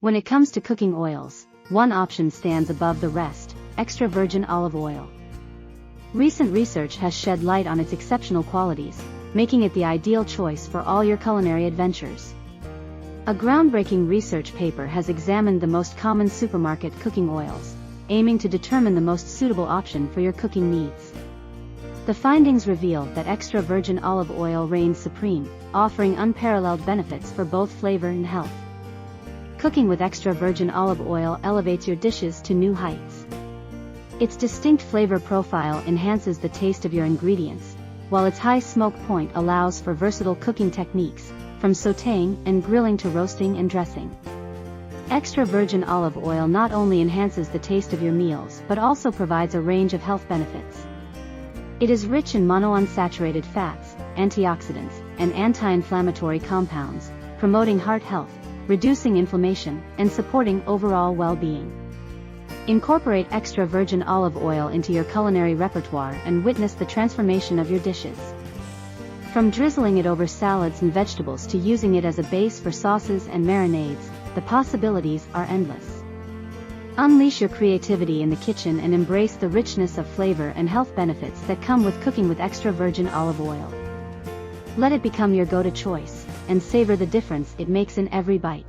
When it comes to cooking oils, one option stands above the rest: extra virgin olive oil. Recent research has shed light on its exceptional qualities, making it the ideal choice for all your culinary adventures. A groundbreaking research paper has examined the most common supermarket cooking oils, aiming to determine the most suitable option for your cooking needs. The findings reveal that extra virgin olive oil reigns supreme, offering unparalleled benefits for both flavor and health. Cooking with extra virgin olive oil elevates your dishes to new heights. Its distinct flavor profile enhances the taste of your ingredients, while its high smoke point allows for versatile cooking techniques, from sautéing and grilling to roasting and dressing. Extra virgin olive oil not only enhances the taste of your meals but also provides a range of health benefits. It is rich in monounsaturated fats, antioxidants, and anti-inflammatory compounds, promoting heart health, reducing inflammation, and supporting overall well-being. Incorporate extra virgin olive oil into your culinary repertoire and witness the transformation of your dishes. From drizzling it over salads and vegetables to using it as a base for sauces and marinades, the possibilities are endless. Unleash your creativity in the kitchen and embrace the richness of flavor and health benefits that come with cooking with extra virgin olive oil. Let it become your go-to choice, and savor the difference it makes in every bite.